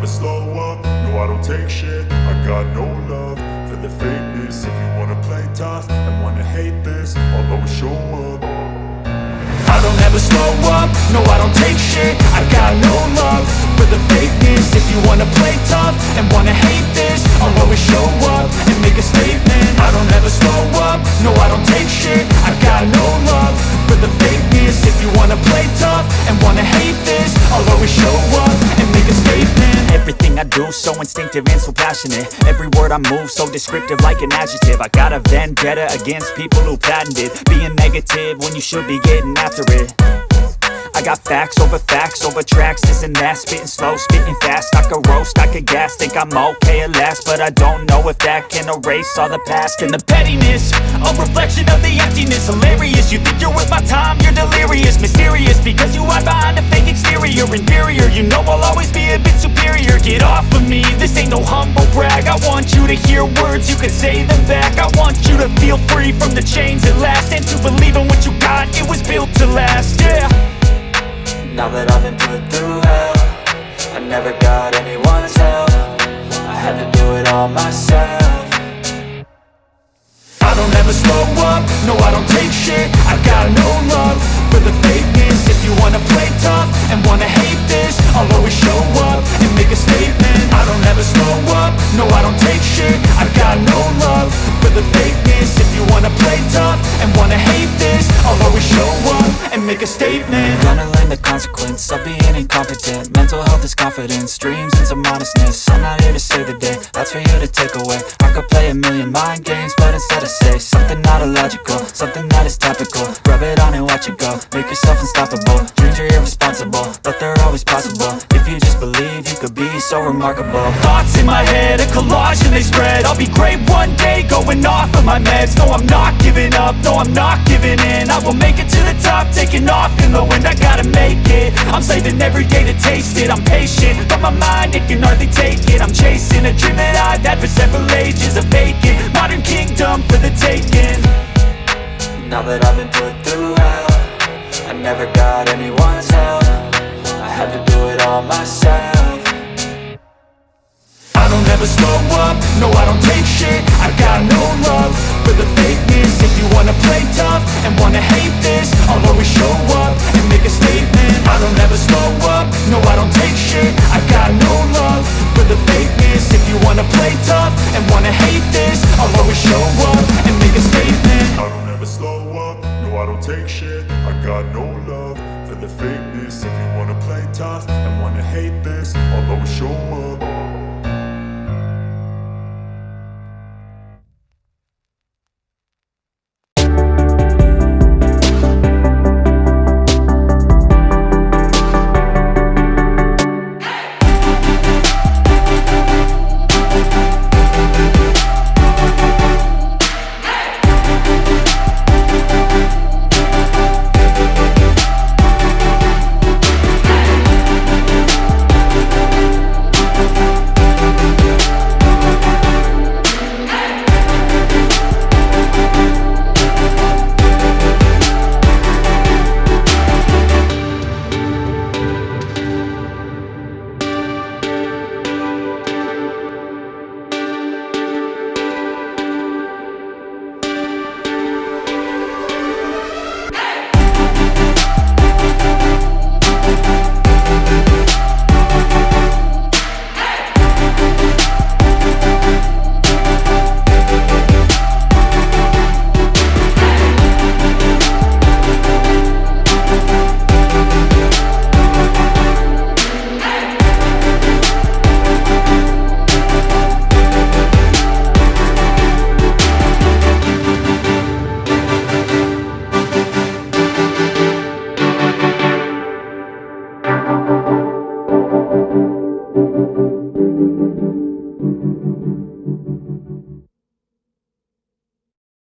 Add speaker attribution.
Speaker 1: slow up, no I don't take shit. I got no love for the fakeness. If you wanna play tough and wanna hate this, I'll always show up. I don't ever slow up, no I don't take shit. I got no love for the fakeness. If you wanna play tough and wanna hate this, I'll always show up and make a statement. I don't ever slow up, no I don't take shit. I got no love for the fakeness. If you wanna play tough and wanna hate this, I'll always show up and make a statement.
Speaker 2: Everything I do so instinctive and so passionate. Every word I move so descriptive like an adjective. I got a vendetta against people who patented being negative when you should be getting after it. I got facts over tracks, this and that. Spitting slow, spitting fast, I could roast, I could gas. Think I'm okay at last, but I don't know if that can erase all the past. And the pettiness, a reflection of the emptiness. Hilarious, you think you're worth my time, you're delirious. Mysterious, because you hide behind a fake exterior. Inferior, you know I'll always be a bit superior. Get off of me, this ain't no humble brag. I want you to hear words, you can say them back. I want you to feel free from the chains at last, and to believe in what you got, it was built to last, yeah.
Speaker 3: Now that I've been put through hell, I never got anyone's help. I had to do it all myself.
Speaker 1: I don't ever slow up, no I don't take shit. I got no love for the fakeness. If you wanna play tough and wanna hate this, I'll always show up and make a statement. I don't ever slow up, no I don't take shit. I got no love for the fakeness. If you wanna play tough and wanna hate this, I'll always show up and make a statement.
Speaker 3: Gonna learn the consequence of being incompetent. Mental health is confidence, dreams and some honestness. I'm not here to save the day, that's for you to take away. I could play a million mind games, but instead I say something not illogical, something that is topical. Rub it on and watch it go, make yourself unstoppable. Dreams are irresponsible, but they're always possible. If you just believe, you could be so remarkable.
Speaker 2: Thoughts in my head, a collage and they spread. I'll be great one day, going off of my meds. No, I'm not giving up, no, I'm not giving in. I will make it to the top, taking off in the wind. I gotta make it, I'm saving every day to taste it. I'm patient, but my mind, it can hardly take it. I'm chasing a dream that I've had for several ages. A vacant, modern kingdom for the taking.
Speaker 3: Now that I've been put through hell, I never got anyone's help. I had to do it all myself.
Speaker 1: I don't ever slow up, no I don't take shit. I got no love for the fakeness. If you wanna play tough and wanna hate this, I'll always show up and make a statement. I don't ever slow up, no I don't take shit. I got no love for the fakeness. If you wanna play tough and wanna hate